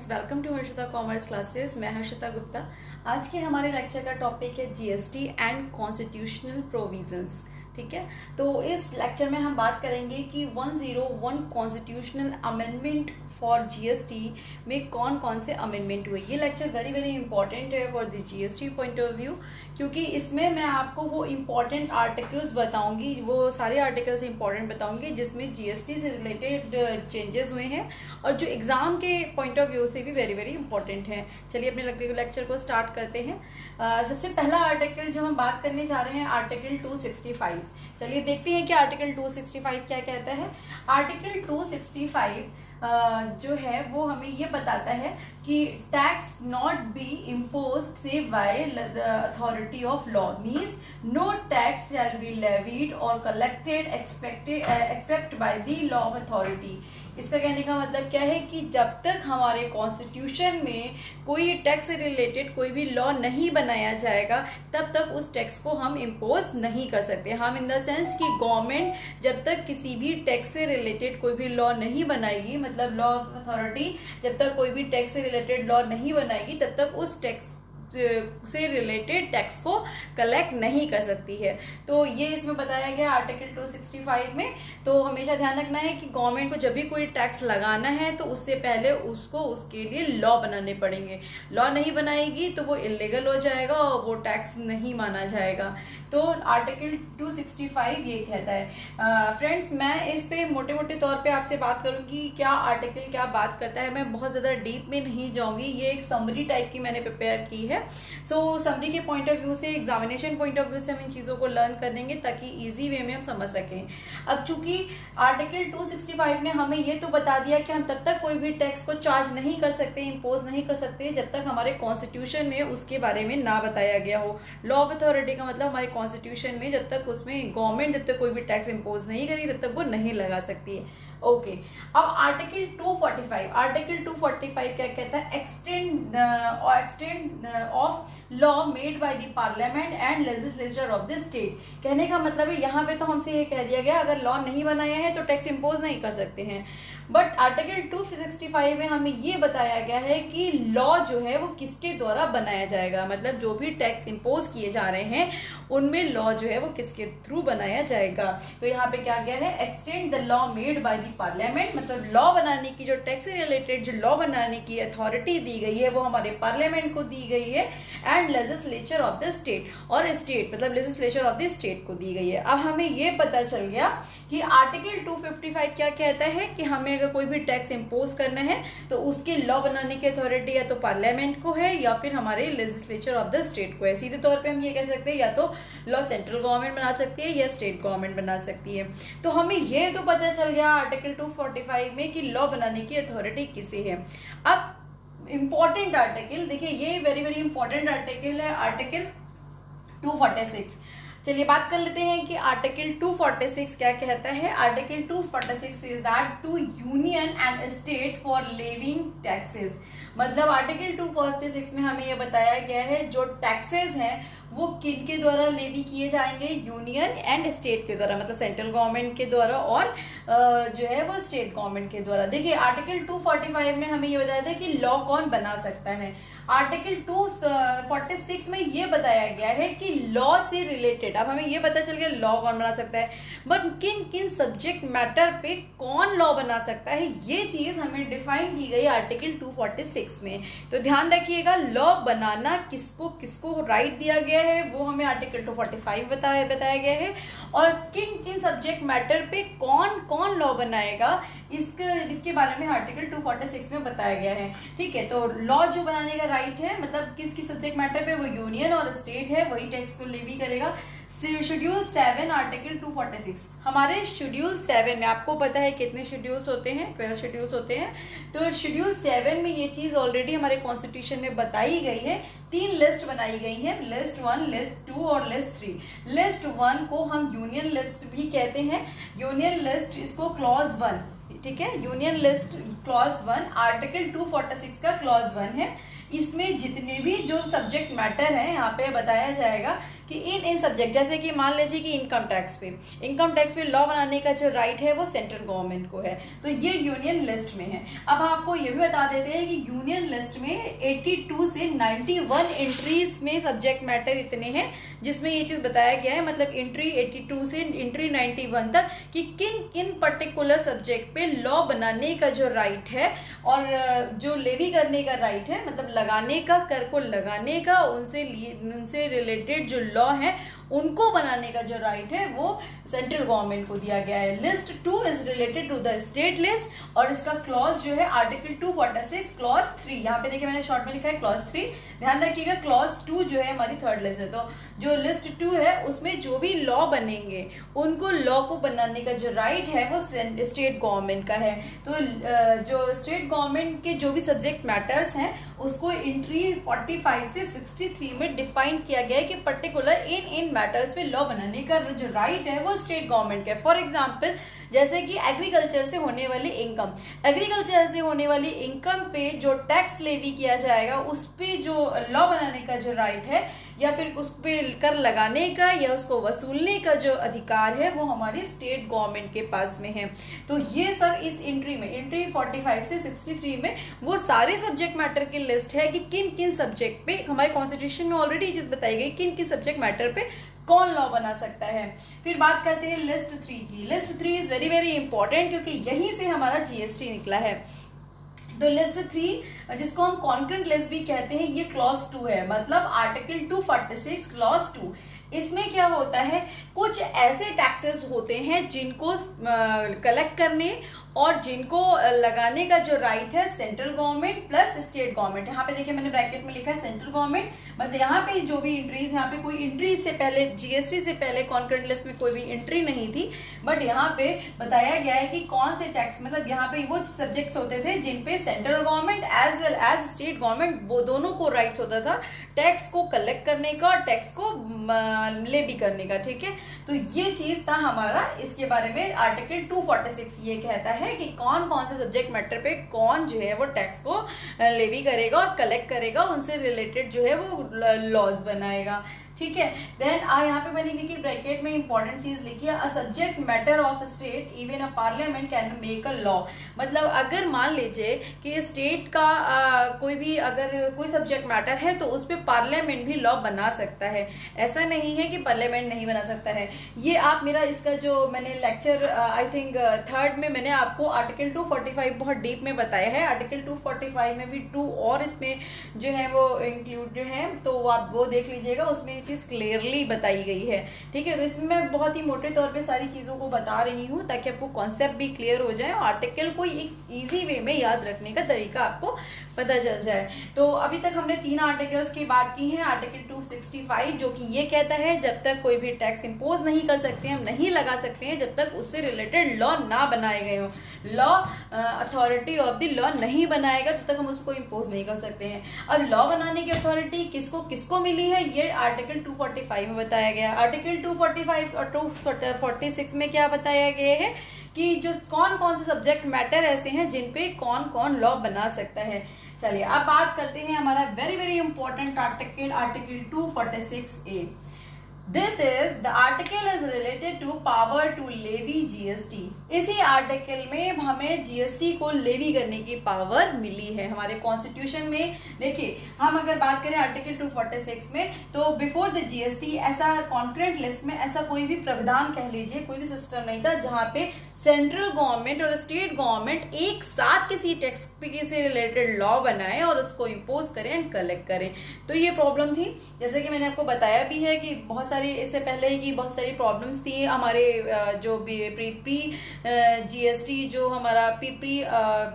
Friends, welcome to Harshita commerce classes. मैं हर्षिता गुप्ता। आज के हमारे लेक्चर का टॉपिक है जीएसटी एंड कॉन्स्टिट्यूशनल प्रोविजंस। ठीक है, तो इस लेक्चर में हम बात करेंगे कि 101 कॉन्स्टिट्यूशनल अमेंडमेंट फॉर जीएसटी में कौन कौन से अमेंडमेंट हुए। ये लेक्चर वेरी वेरी इंपॉर्टेंट है for the GST point of view, क्योंकि इसमें मैं आपको वो इम्पॉर्टेंट आर्टिकल्स बताऊंगी, वो सारे आर्टिकल्स इंपॉर्टेंट बताऊंगी जिसमें जीएसटी से रिलेटेड चेंजेस हुए हैं और जो एग्जाम के पॉइंट ऑफ व्यू से भी वेरी वेरी इंपॉर्टेंट है। चलिए अपने लेक्चर को स्टार्ट करते हैं। सबसे पहला आर्टिकल जो हम बात करने जा रहे हैं, आर्टिकल 265। चलिए देखते हैं कि आर्टिकल 265 क्या कहता है। आर्टिकल 265 जो है वो हमें ये बताता है कि tax not be impose save by the authority of law, means no tax shall be levied और collected except by the law of authority. इसका कहने का मतलब क्या है कि जब तक हमारे कॉन्स्टिट्यूशन में कोई टैक्स से रिलेटेड कोई भी लॉ नहीं बनाया जाएगा तब तक उस टैक्स को हम इम्पोज नहीं कर सकते। हम इन द सेंस कि गवर्नमेंट जब तक किसी भी टैक्स से रिलेटेड कोई भी लॉ नहीं बनाएगी, मतलब लॉ ऑफ अथॉरिटी जब तक कोई भी टैक्स से रिलेटेड लॉ नहीं बनाएगी तब तक उस टैक्स से रिलेटेड टैक्स को कलेक्ट नहीं कर सकती है। तो ये इसमें बताया गया आर्टिकल 265 में। तो हमेशा ध्यान रखना है कि गवर्नमेंट को जब भी कोई टैक्स लगाना है तो उससे पहले उसको उसके लिए लॉ बनाने पड़ेंगे। लॉ नहीं बनाएगी तो वो इलीगल हो जाएगा और वो टैक्स नहीं माना जाएगा। तो आर्टिकल 265 ये कहता है। फ्रेंड्स, मैं इस पे मोटे मोटे तौर पे आपसे बात करूंगी क्या आर्टिकल क्या बात करता है। मैं बहुत ज्यादा डीप में नहीं जाऊंगी, ये एक समरी टाइप की मैंने प्रिपेयर की है। सो समरी के पॉइंट ऑफ व्यू से, एग्जामिनेशन पॉइंट ऑफ व्यू से हम इन चीजों को लर्न करेंगे ताकि इजी वे में हम समझ सकें। अब चूंकि आर्टिकल 265 ने हमें ये तो बता दिया कि हम तब तक कोई भी टैक्स को चार्ज नहीं कर सकते, इम्पोज नहीं कर सकते जब तक हमारे कॉन्स्टिट्यूशन में उसके बारे में ना बताया गया हो। लॉ ऑफ अथॉरिटी का मतलब हमारे कॉन्स्टिट्यूशन में जब तक उसमें गवर्नमेंट जब तक कोई भी टैक्स इम्पोज नहीं करेगी तब तक वो नहीं लगा सकती है। ओके, अब आर्टिकल 245 क्या कहता है, extend of law made by the parliament and legislature of the state. कहने का मतलब है यहाँ पे तो हमसे ये कह दिया गया अगर लॉ नहीं बनाया है तो टैक्स इम्पोज नहीं कर सकते हैं, बट आर्टिकल 265 में हमें ये बताया गया है कि लॉ जो है वो किसके द्वारा बनाया जाएगा। मतलब जो भी टैक्स इम्पोज किए जा रहे हैं उनमें लॉ जो है वो किसके थ्रू बनाया जाएगा। तो यहाँ पे क्या गया है, extend the law made by the parliament, मतलब लॉ बनाने की, जो टैक्स से रिलेटेड जो लॉ बनाने की अथॉरिटी दी गई है वो हमारे पार्लियामेंट को दी गई है, and legislature of the state, और स्टेट मतलब लेजिस्लेचर ऑफ द स्टेट को दी गई है। अब हमें ये पता चल गया कि आर्टिकल 255 क्या कहता है कि हमें अगर कोई भी टैक्स इम्पोज करना है तो उसकी लॉ बनाने की अथॉरिटी या तो पार्लियामेंट को है या फिर हमारे लेजिस्लेचर ऑफ द स्टेट को है। सीधे तौर पे हम ये कह सकते हैं या तो लॉ सेंट्रल गवर्नमेंट बना सकती है या स्टेट गवर्नमेंट बना सकती है। तो हमें ये तो पता चल गया आर्टिकल 245 में कि लॉ बनाने की अथॉरिटी किसे है। अब इंपॉर्टेंट आर्टिकल देखिए, ये वेरी वेरी इंपॉर्टेंट आर्टिकल है, आर्टिकल 246। चलिए बात कर लेते हैं कि आर्टिकल 246 क्या कहता है। Article 246 is that to union and state for levying taxes. मतलब आर्टिकल 246 में हमें यह बताया गया है जो टैक्सेस हैं वो किन के द्वारा लेवी किए जाएंगे, यूनियन एंड स्टेट के द्वारा, मतलब सेंट्रल गवर्नमेंट के द्वारा और जो है वो स्टेट गवर्नमेंट के द्वारा। देखिए आर्टिकल 245 में हमें ये बताया था कि लॉ कौन बना सकता है। आर्टिकल 246 में ये बताया गया है कि लॉ से रिलेटेड, अब हमें ये पता चल गया लॉ कौन बना सकता है, बट किन किन सब्जेक्ट मैटर पे कौन लॉ बना सकता है ये चीज हमें डिफाइन की गई आर्टिकल 246 में। तो ध्यान रखिएगा, लॉ बनाना किसको किसको राइट दिया गया है वो हमें आर्टिकल 245 बताया गया है, और किन किन सब्जेक्ट मैटर पे कौन कौन लॉ बनाएगा इसके बारे में आर्टिकल 246 में बताया गया है। ठीक है, तो लॉ जो बनाने का राइट है, मतलब किस किस सब्जेक्ट मैटर पे वो यूनियन और स्टेट है वही टैक्स को लेवी करेगा। शेड्यूल 7 आर्टिकल 246, हमारे शेड्यूल 7 में आपको पता है कितने शेड्यूल्स होते हैं, 12 शेड्यूल्स होते हैं। तो शेड्यूल 7 में ये चीज ऑलरेडी हमारे कॉन्स्टिट्यूशन में बताई गई है। 3 लिस्ट बनाई गई है, लिस्ट 1, लिस्ट 2 और लिस्ट 3। लिस्ट 1 को हम यूनियन लिस्ट भी कहते हैं। यूनियन लिस्ट इसको क्लॉज 1, ठीक है, यूनियन लिस्ट क्लॉज 1 आर्टिकल 246 का क्लॉज 1 है। इसमें जितने भी जो सब्जेक्ट मैटर है यहाँ पे बताया जाएगा कि इन सब्जेक्ट, जैसे कि मान लीजिए कि इनकम टैक्स पे लॉ बनाने का जो राइट है वो सेंट्रल गवर्नमेंट को है, तो ये यूनियन लिस्ट में है। अब आपको ये भी बता देते हैं कि यूनियन लिस्ट में 82 से 91 एंट्रीज में सब्जेक्ट मैटर इतने हैं जिसमें ये चीज बताया गया है, मतलब एंट्री 82 से एंट्री 91 तक कि किन किन पर्टिकुलर सब्जेक्ट पे लॉ बनाने का जो राइट है और जो लेवी करने का राइट है, मतलब लगाने का, कर को लगाने का, उनसे रिलेटेड जो लॉ है उनको बनाने का जो राइट है वो सेंट्रल गवर्नमेंट को दिया गया है। List 2 is related to the state list और इसका क्लॉज जो है आर्टिकल 246 क्लॉज 3, यहाँ पे देखिए मैंने शॉर्ट में लिखा है क्लॉज 3, ध्यान रखिएगा क्लॉज 2 जो है हमारी थर्ड लिस्ट है। तो जो लिस्ट 2 है उसमें जो भी लॉ बनेंगे उनको लॉ को बनाने का जो राइट है वो स्टेट गवर्नमेंट का है। तो जो स्टेट गवर्नमेंट के जो भी सब्जेक्ट मैटर्स हैं उसको एंट्री 45 से 63 में डिफाइन किया गया है कि पर्टिकुलर इन मैटर्स पे लॉ बनाने का जो राइट है वो स्टेट गवर्नमेंट का है। फॉर एग्जांपल जैसे कि एग्रीकल्चर से होने वाली इनकम पे जो टैक्स लेवी किया जाएगा उस पे जो लॉ बनाने का जो राइट है या फिर उस पे कर लगाने का या उसको वसूलने का जो अधिकार है वो हमारी स्टेट गवर्नमेंट के पास में है। तो ये सब इस एंट्री 45 से 63 में वो सारे सब्जेक्ट मैटर की लिस्ट है कि किन किन सब्जेक्ट पे, हमारे कॉन्स्टिट्यूशन में ऑलरेडी ये चीज बताई गई किन किन सब्जेक्ट मैटर पे कौन लॉ बना सकता है। फिर बात करते हैं लिस्ट 3 की। List 3 is very very important क्योंकि यहीं से हमारा जीएसटी निकला है। तो लिस्ट 3 जिसको हम कॉन्करेंट लिस्ट भी कहते हैं ये क्लॉज 2 है, मतलब आर्टिकल 246 क्लॉज 2। इसमें क्या होता है, कुछ ऐसे टैक्सेस होते हैं जिनको कलेक्ट करने और जिनको लगाने का जो राइट है central government plus state government. यहाँ पे देखिए मैंने ब्रैकेट में लिखा है सेंट्रल गवर्नमेंट, मतलब यहाँ पे जो भी एंट्रीज, यहाँ पे कोई एंट्री से पहले जीएसटी से पहले कॉन्करेंट लिस्ट में कोई भी एंट्री नहीं थी, बट यहाँ पे बताया गया है कि कौन से टैक्स, मतलब यहाँ पे वो सब्जेक्ट्स होते थे जिनपे central government as well as state government वो दोनों को राइट्स होता था टैक्स को कलेक्ट करने का और टैक्स को लेवी करने का। ठीक है, तो ये चीज था हमारा, इसके बारे में आर्टिकल 246 ये कहता है कि कौन कौन से सब्जेक्ट मैटर पे कौन जो है वो टैक्स को लेवी करेगा और कलेक्ट करेगा, उनसे रिलेटेड जो है वो लॉज बनाएगा। ठीक है, देन यहाँ पे मैंने देखिए ब्रैकेट में इंपॉर्टेंट चीज लिखी है, a subject matter of state even a parliament can make a law. मतलब अगर मान लीजिए कि स्टेट का कोई भी अगर कोई सब्जेक्ट मैटर है तो उस पर पार्लियामेंट भी लॉ बना सकता है, ऐसा नहीं है कि पार्लियामेंट नहीं बना सकता है। ये आप मेरा इसका जो मैंने लेक्चर आई थिंक 3rd में मैंने आपको आर्टिकल 245 बहुत डीप में बताया है। आर्टिकल 245 में भी 2 और इसमें जो है वो इंक्लूड जो है, तो आप वो देख लीजिएगा, उसमें चीज क्लियरली बताई गई है। ठीक है, तो इसमें मैं बहुत ही मोटे तौर पे सारी चीजों को बता रही हूँ ताकि आपको कॉन्सेप्ट भी क्लियर हो जाए और आर्टिकल को एक इजी वे में याद रखने का तरीका आपको पता चल जाए। तो अभी तक हमने 3 आर्टिकल्स की बात की है। आर्टिकल 265 जो कि ये कहता है जब तक कोई भी टैक्स इंपोज नहीं कर सकते हैं, हम नहीं लगा सकते हैं जब तक उससे रिलेटेड लॉ ना बनाए गए हो, law authority of the law नहीं बनाएगा तब तक हम उसको इंपोज नहीं कर सकते हैं। अब लॉ बनाने की अथॉरिटी किसको किसको मिली है ये आर्टिकल 245 में बताया गया। आर्टिकल 245 और 246 में क्या बताया गया है कि जो कौन कौन से सब्जेक्ट मैटर ऐसे हैं जिन पे कौन कौन लॉ बना सकता है। चलिए अब बात करते हैं हमारा very very important article 246A। This is the article is related to power to levy GST. इसी आर्टिकल में हमें जीएसटी को लेवी करने की पावर मिली है हमारे कॉन्स्टिट्यूशन में। देखिए हम अगर बात करें आर्टिकल 246 में, तो बिफोर द जीएसटी ऐसा कॉन्करेंट लिस्ट में ऐसा कोई भी प्रावधान कह लीजिए, कोई भी सिस्टम नहीं था जहां पे सेंट्रल गवर्नमेंट और स्टेट गवर्नमेंट एक साथ किसी टैक्स से रिलेटेड लॉ बनाए और उसको इंपोज करें एंड कलेक्ट करें। तो ये प्रॉब्लम थी, जैसे कि मैंने आपको बताया भी है कि बहुत सारी इससे पहले ही की बहुत सारी प्रॉब्लम्स थी हमारे जो प्री जीएसटी जो हमारा प्री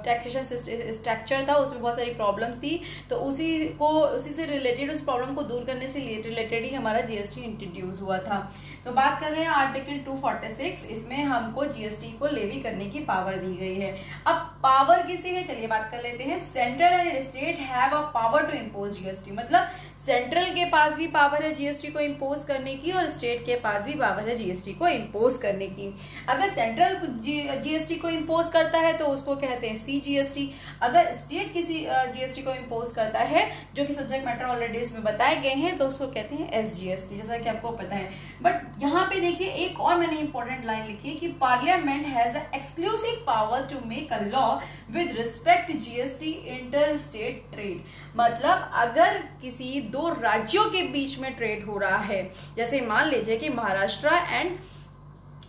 टैक्सेशन स्ट्रक्चर था उसमें बहुत सारी प्रॉब्लम्स थी। तो उसी से रिलेटेड उस प्रॉब्लम को दूर करने से रिलेटेड ही हमारा जीएसटी इंट्रोड्यूस हुआ था। तो बात कर रहे हैं आर्टिकल 246, इसमें हमको जीएसटी को लेवी करने की पावर दी गई है। अब पावर किसे है, चलिए बात कर लेते हैं। Central and state have a power to impose GST, मतलब सेंट्रल के पास भी पावर है जीएसटी को इम्पोज करने की और स्टेट के पास भी पावर है जीएसटी को इम्पोज करने की। अगर सेंट्रल जीएसटी को इम्पोज करता है तो उसको कहते हैं सीजीएसटी, अगर स्टेट किसी जीएसटी को इम्पोज करता है जो कि सब्जेक्ट मैटर ऑलरेडी इसमें बताए गए हैं तो उसको कहते हैं एसजीएसटी, जैसा कि आपको पता है। बट यहाँ पे देखिए एक और मैंने इंपॉर्टेंट लाइन लिखी है कि parliament has a exclusive power to make a law with respect GST inter state trade, मतलब अगर किसी दो राज्यों के बीच में ट्रेड हो रहा है, जैसे मान लीजिए कि महाराष्ट्र एंड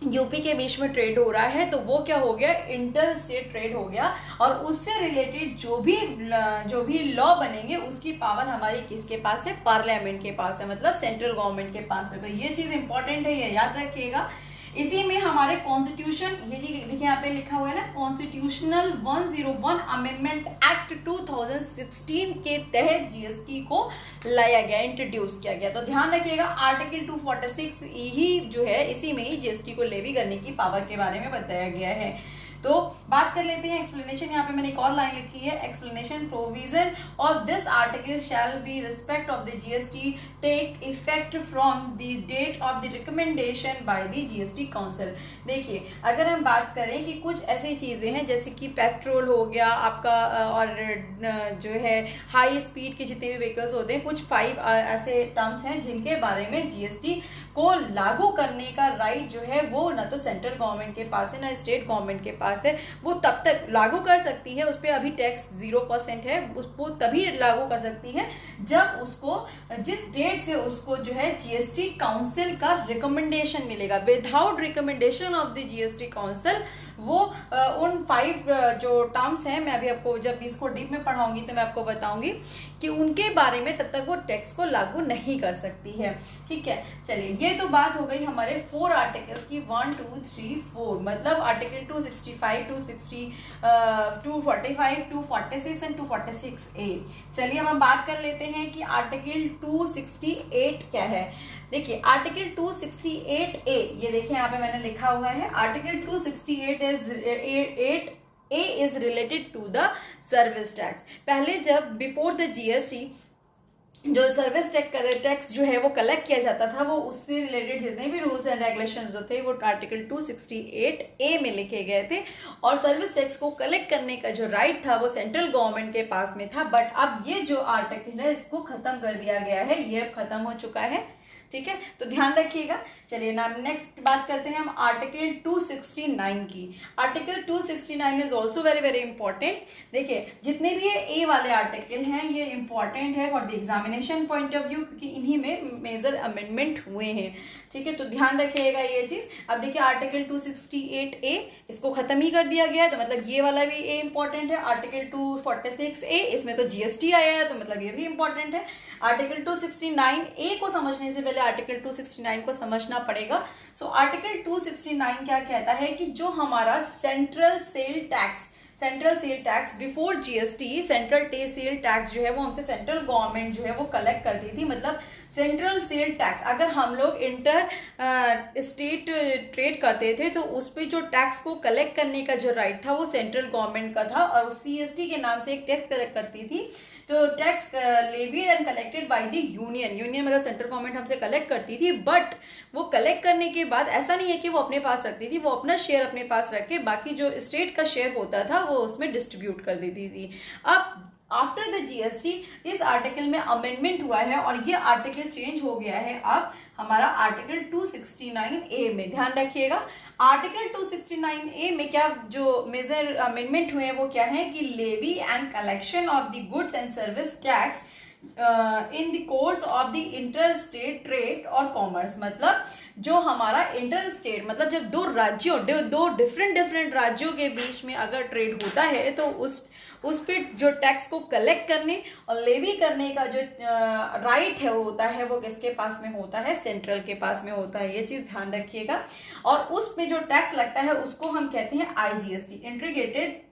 यूपी के बीच में ट्रेड हो रहा है, तो वो क्या हो गया, इंटर स्टेट ट्रेड हो गया, और उससे रिलेटेड जो भी लॉ बनेंगे उसकी पावर हमारी किसके पास है, पार्लियामेंट के पास है, मतलब सेंट्रल गवर्नमेंट के पास है। तो ये चीज इंपॉर्टेंट है, ये याद रखिएगा। इसी में हमारे कॉन्स्टिट्यूशन, ये देखिए यहाँ पे लिखा हुआ है ना, कॉन्स्टिट्यूशनल 101 अमेंडमेंट एक्ट 2016 के तहत जीएसटी को लाया गया, इंट्रोड्यूस किया गया। तो ध्यान रखिएगा आर्टिकल 246 ही जो है इसी में ही जीएसटी को लेवी करने की पावर के बारे में बताया गया है। तो बात कर लेते हैं एक्सप्लेनेशन। यहाँ पे मैंने एक और लाइन लिखी है, explanation provision of this article shall be respect of the GST take effect from the date of the recommendation by the GST council. देखिए अगर हम बात करें कि कुछ ऐसी चीजें हैं जैसे कि पेट्रोल हो गया आपका, और जो है हाई स्पीड के जितने भी व्हीकल्स होते हैं, कुछ 5 ऐसे टर्म्स हैं जिनके बारे में जीएसटी को लागू करने का राइट जो है वो ना तो सेंट्रल गवर्नमेंट के पास है ना स्टेट गवर्नमेंट के पास है। वो तब तक लागू कर सकती है, उस पर अभी टैक्स 0% है, उसको तभी लागू कर सकती है जब उसको जिस डेट से उसको जो है जीएसटी काउंसिल का रिकमेंडेशन मिलेगा। Without recommendation of the GST council वो उन 5 जो टर्म्स हैं, मैं अभी आपको जब इसको डीप में पढ़ाऊंगी तो मैं आपको बताऊंगी कि उनके बारे में, तब तक वो टैक्स को लागू नहीं कर सकती है। ठीक है, चलिए ये तो बात हो गई हमारे 4 आर्टिकल्स की, 1 2 3 4, मतलब आर्टिकल 265, 245, 246 एंड 246A। चलिए अब हम बात कर लेते हैं कि आर्टिकल 268 क्या है। देखिए आर्टिकल 268A, ये देखिए यहाँ पे मैंने लिखा हुआ है, article 268 A is related to the service tax। पहले जब बिफोर द जीएसटी जो सर्विस टैक्स जो है वो कलेक्ट किया जाता था, वो उससे रिलेटेड जितने भी रूल्स एंड रेगुलेशंस जो थे वो आर्टिकल 268A में लिखे गए थे, और सर्विस टैक्स को कलेक्ट करने का जो राइट था वो सेंट्रल गवर्नमेंट के पास में था। बट अब ये जो आर्टिकल है इसको खत्म कर दिया गया है, ये अब खत्म हो चुका है। ठीक है, तो ध्यान रखिएगा। चलिए ना नेक्स्ट बात करते हैं हम आर्टिकल 269 की। Article 269 is also very very important. देखिए जितने भी ये ए वाले आर्टिकल हैं ये इंपॉर्टेंट है for the examination point of view, क्योंकि इन्हीं में मेजर अमेंडमेंट हुए हैं। ठीक है, तो ध्यान रखिएगा ये चीज। अब देखिए आर्टिकल 268A इसको खत्म ही कर दिया गया है, तो मतलब ये वाला भी ए इंपॉर्टेंट है। आर्टिकल 246A इसमें तो जीएसटी आया है, तो मतलब ये भी इंपॉर्टेंट है। आर्टिकल 269A को समझने से पहले आर्टिकल 269 को समझना पड़ेगा। सो आर्टिकल 269 क्या कहता है कि जो हमारा central sale tax before GST, central sale tax जो है वो हमसे सेंट्रल गवर्नमेंट जो है वो कलेक्ट करती थी। मतलब सेंट्रल सेल टैक्स अगर हम लोग इंटर स्टेट ट्रेड करते थे तो उस पे जो टैक्स को कलेक्ट करने का जो राइट था वो सेंट्रल गवर्नमेंट का था, और सीएसटी के नाम से एक टैक्स कलेक्ट करती थी। तो tax levied and collected by the union मतलब सेंट्रल गवर्नमेंट हमसे कलेक्ट करती थी। बट वो कलेक्ट करने के बाद ऐसा नहीं है कि वो अपने पास रखती थी, वो अपना शेयर अपने पास रख के बाकी जो स्टेट का शेयर होता था वो उसमें डिस्ट्रीब्यूट कर देती थी। अब आफ्टर द जीएसटी इस आर्टिकल में अमेंडमेंट हुआ है और ये आर्टिकल चेंज हो गया है अब हमारा आर्टिकल 269A में। ध्यान रखिएगा आर्टिकल 269A में क्या जो मेजर अमेंडमेंट हुए हैं वो क्या है कि levy and collection of the goods and service tax in the course of the inter state trade और कॉमर्स। मतलब जो हमारा इंटर स्टेट मतलब जब दो डिफरेंट राज्यों के बीच में अगर ट्रेड होता है तो उस पे जो टैक्स को कलेक्ट करने और लेवी करने का जो राइट है होता है वो किसके पास में होता है, सेंट्रल के पास में होता है। ये चीज ध्यान रखिएगा। और उस पे जो टैक्स लगता है उसको हम कहते हैं IGST, integrated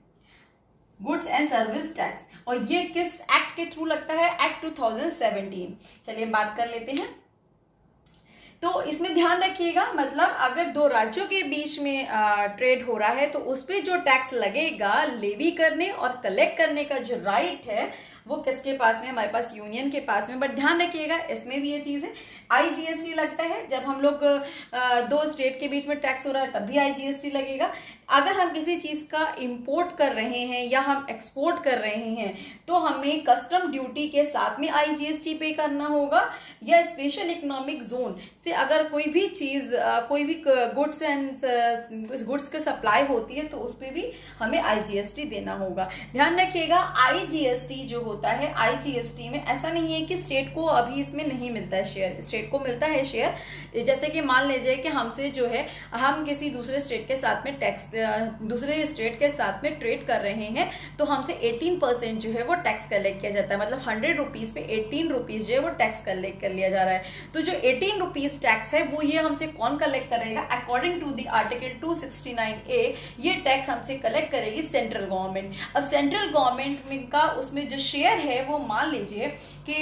goods and service tax. और ये किस एक्ट के थ्रू लगता है, एक्ट 2017। चलिए बात कर लेते हैं तो इसमें ध्यान रखिएगा, मतलब अगर दो राज्यों के बीच में ट्रेड हो रहा है तो उस पर जो टैक्स लगेगा, लेवी करने और कलेक्ट करने का जो राइट है वो किसके पास में, हमारे पास यूनियन के पास में। बट ध्यान रखिएगा इसमें भी ये चीज है, आईजीएसटी लगता है जब हम लोग दो स्टेट के बीच में टैक्स हो रहा है तब भी आईजीएसटी लगेगा। अगर हम किसी चीज का इंपोर्ट कर रहे हैं या हम एक्सपोर्ट कर रहे हैं तो हमें कस्टम ड्यूटी के साथ में आईजीएसटी पे करना होगा, या स्पेशल इकोनॉमिक जोन से अगर कोई भी चीज कोई भी गुड्स एंड गुड्स की सप्लाई होती है तो उस पर भी हमें आईजीएसटी देना होगा। ध्यान रखिएगा आईजीएसटी जो होता है, आईजीएसटी में ऐसा नहीं है कि स्टेट को अभी इसमें नहीं मिलता है शेयर, स्टेट को मिलता है शेयर। जैसे कि मान लीजिए कि हमसे जो है हम किसी दूसरे स्टेट के साथ में टैक्स, दूसरे स्टेट के साथ में ट्रेड कर रहे हैं तो हमसे 18% जो है वो टैक्स कलेक्ट किया जाता है, मतलब 100 रुपीज पे 18 रुपीज जो है वो टैक्स कलेक्ट कर लिया जा रहा है। तो जो 18 रुपीज टैक्स है वो ये हमसे कौन कलेक्ट करेगा, according to the article 269A ये टैक्स हमसे कलेक्ट करेगी सेंट्रल गवर्नमेंट। अब सेंट्रल गवर्नमेंट का उसमें जो शेयर है वो मान लीजिए कि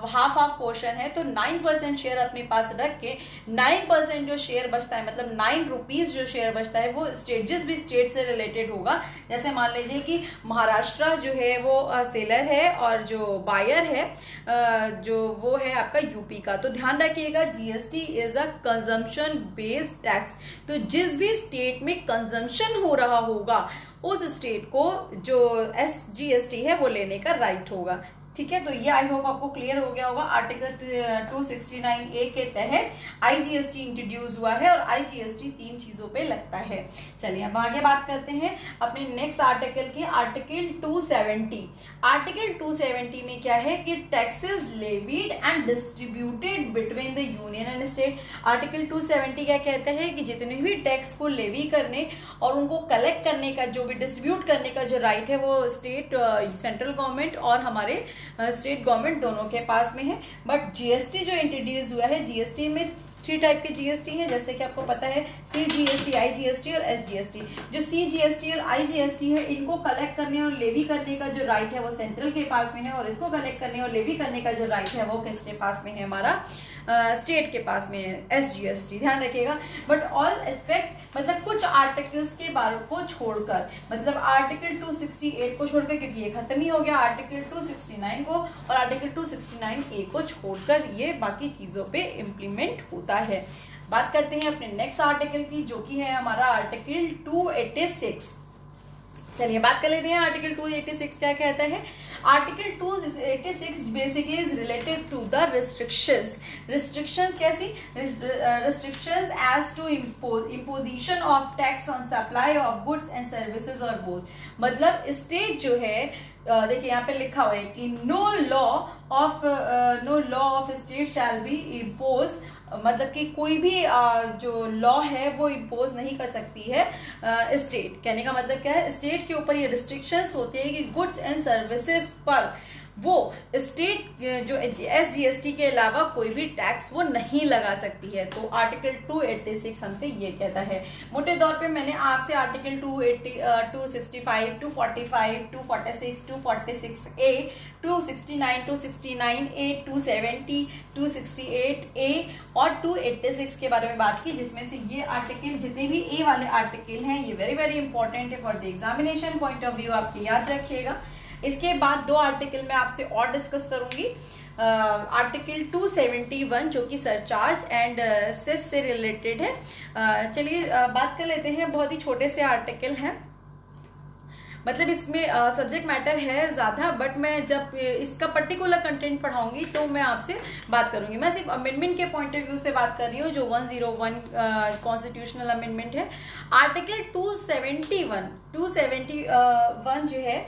हाफ पोर्शन है, तो 9% शेयर अपने पास रख के 9% जो शेयर बचता है, मतलब 9 रुपीज जो शेयर बचता है वो स्टेट, जिस भी स्टेट से रिलेटेड होगा, जैसे मान लीजिए कि महाराष्ट्र जो है वो सेलर है और जो बायर है जो वो है आपका यूपी का। तो ध्यान रखिएगा GST is a consumption based tax, तो जिस भी स्टेट में कंजम्पशन हो रहा होगा उस स्टेट को जो एसजीएसटी है वो लेने का राइट होगा। ठीक है, तो ये आई होप आपको क्लियर हो गया होगा। आर्टिकल 269A के तहत आईजीएसटी इंट्रोड्यूस हुआ है और आईजीएसटी 3 चीजों पे लगता है। चलिए अब आगे बात करते हैं अपने नेक्स्ट आर्टिकल की, आर्टिकल 270। आर्टिकल 270 में क्या है कि taxes levied and distributed between the union and state. Article 270 क्या कहता है कि जितने भी टैक्स को लेवी करने और उनको कलेक्ट करने का, जो भी डिस्ट्रीब्यूट करने का जो राइट है वो स्टेट, सेंट्रल गवर्नमेंट और हमारे स्टेट गवर्नमेंट दोनों के पास में है। बट जीएसटी जो इंट्रोड्यूस हुआ है, जीएसटी में 3 टाइप के जीएसटी है, जैसे कि आपको पता है सीजीएसटी, आईजीएसटी और एसजीएसटी। जो सीजीएसटी और आईजीएसटी है इनको कलेक्ट करने और लेवी करने का जो राइट है वो सेंट्रल के पास में है, और इसको कलेक्ट करने और लेवी करने का जो राइट है वो किसके पास में है, हमारा स्टेट के पास में है, एसजीएसटी। ध्यान रखिएगा। बट ऑल एस्पेक्ट, मतलब कुछ आर्टिकल्स के बारे को छोड़कर, मतलब आर्टिकल 268 को छोड़कर, क्योंकि ये खत्म ही हो गया, आर्टिकल 269 को और आर्टिकल 269A को छोड़कर ये बाकी चीजों पे इम्प्लीमेंट होता है। बात करते हैं अपने नेक्स्ट आर्टिकल की, जो कि है हमारा आर्टिकल 286। चलिए बात कर लेते हैं आर्टिकल 286 क्या कहता है। Article 286 basically is related to the restrictions. Restrictions कैसी? Restrictions as to imposition of tax on supply of goods and services और बोथ। मतलब स्टेट जो है, देखिए यहाँ पे लिखा हुआ है कि no law of state shall be impose, मतलब कि कोई भी जो लॉ है वो इम्पोज नहीं कर सकती है स्टेट। कहने का मतलब क्या है, स्टेट के ऊपर ये रिस्ट्रिक्शंस होती है कि गुड्स एंड सर्विसेज पर वो स्टेट जो एसजीएसटी के अलावा कोई भी टैक्स वो नहीं लगा सकती है। तो आर्टिकल 286 हमसे ये कहता है। मोटे तौर पे मैंने आपसे आर्टिकल 265, 245, 246, 246A, 269, 269A, 270, 268A और 286 के बारे में बात की, जिसमें से ये आर्टिकल, जितने भी ए वाले आर्टिकल हैं ये वेरी वेरी इंपॉर्टेंट है for the examination point of view, आपके याद रखिएगा। इसके बाद 2 आर्टिकल मैं आपसे और डिस्कस करूंगी। आर्टिकल 271 जो कि सरचार्ज एंड सेस से रिलेटेड है। चलिए बात कर लेते हैं, बहुत ही छोटे से आर्टिकल हैं, मतलब इसमें सब्जेक्ट मैटर है ज्यादा, बट मैं जब इसका पर्टिकुलर कंटेंट पढ़ाऊंगी तो मैं आपसे बात करूंगी। मैं सिर्फ अमेंडमेंट के पॉइंट ऑफ व्यू से बात कर रही हूँ, जो 101 कॉन्स्टिट्यूशनल अमेंडमेंट है। आर्टिकल 271 जो है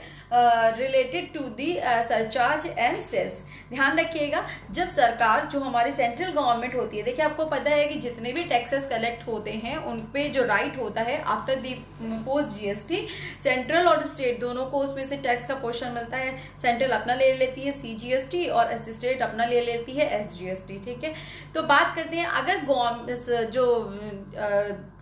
related to the surcharge and cess. ध्यान रखिएगा, जब सरकार, जो हमारी सेंट्रल गवर्नमेंट होती है, देखिए आपको पता है कि जितने भी टैक्सेस कलेक्ट होते हैं उन पे जो राइट होता है after the post GST, central और स्टेट दोनों को उसमें से टैक्स का पोर्शन मिलता है। सेंट्रल अपना ले लेती है सीजीएसटी और स्टेट अपना ले लेती है एसजीएसटी। ठीक है, तो बात करते हैं, अगर जो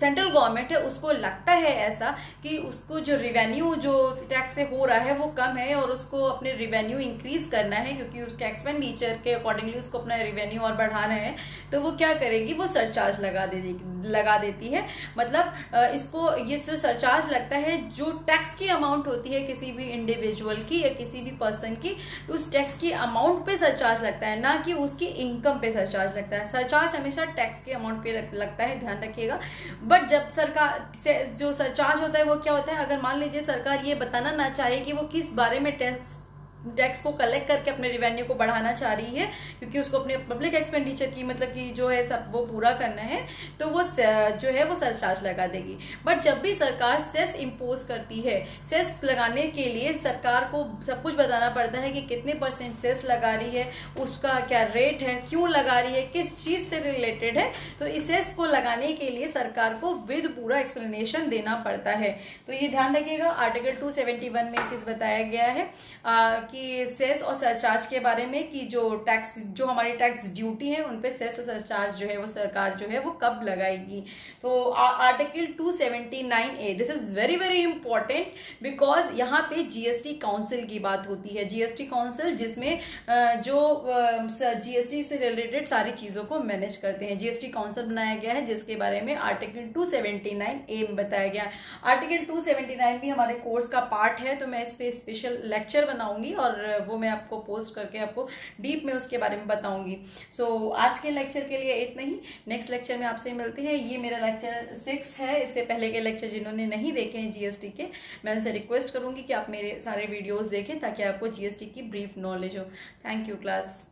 सेंट्रल गवर्नमेंट है उसको लगता है ऐसा कि उसको जो रेवेन्यू जो टैक्स से हो रहा है वो कम है और उसको अपने रिवेन्यू इंक्रीज करना है, क्योंकि उसके एक्सपेंडिचर के अकॉर्डिंगली उसको अपना रिवेन्यू और बढ़ाना है, तो वो क्या करेगी, वो सरचार्ज लगा देती है। मतलब इसको ये जो सरचार्ज लगता है, जो टैक्स की अमाउंट होती है किसी भी इंडिविजुअल की या किसी भी पर्सन की, तो उस टैक्स की अमाउंट पे सरचार्ज लगता है, ना कि उसकी इनकम पे सरचार्ज लगता है। सरचार्ज हमेशा टैक्स के अमाउंट पे लगता है, ध्यान रखिएगा। बट जब सरकार से जो सरचार्ज होता है वो क्या होता है, अगर मान लीजिए सरकार ये बताना ना चाहे कि वो किस बारे में टैक्स को कलेक्ट करके अपने रिवेन्यू को बढ़ाना चाह रही है, क्योंकि उसको अपने पब्लिक एक्सपेंडिचर की मतलब कि जो है सब वो पूरा करना है, तो वो जो है वो सरचार्ज लगा देगी। बट जब भी सरकार सेस इंपोज करती है, सेस लगाने के लिए सरकार को सब कुछ बताना पड़ता है कि कितने % सेस लगा रही है, उसका क्या रेट है, क्यों लगा रही है, किस चीज से रिलेटेड है। तो इस सेस को लगाने के लिए सरकार को विद पूरा एक्सप्लेनेशन देना पड़ता है। तो ये ध्यान रखिएगा, आर्टिकल 271 में चीज बताया गया है कि सेस और सरचार्ज के बारे में, कि जो हमारी टैक्स ड्यूटी है उन पे सेस और सरचार्ज जो है वो सरकार जो है वो कब लगाएगी। तो article 279A, this is very very important, because यहाँ पे जीएसटी काउंसिल की बात होती है। जीएसटी काउंसिल जिसमें जो जीएसटी से रिलेटेड सारी चीजों को मैनेज करते हैं, जीएसटी काउंसिल बनाया गया है, जिसके बारे में आर्टिकल 279A में बताया गया है। आर्टिकल 279 भी हमारे कोर्स का पार्ट है, तो मैं इस पे स्पेशल लेक्चर बनाऊंगी और वो मैं आपको पोस्ट करके आपको डीप में उसके बारे में बताऊंगी। सो आज के लेक्चर के लिए इतना ही, नेक्स्ट लेक्चर में आपसे मिलते हैं। ये मेरा लेक्चर 6 है, इससे पहले के लेक्चर जिन्होंने नहीं देखे हैं जीएसटी के, मैं उनसे रिक्वेस्ट करूंगी कि आप मेरे सारे वीडियोस देखें ताकि आपको जीएसटी की ब्रीफ नॉलेज हो। Thank you class.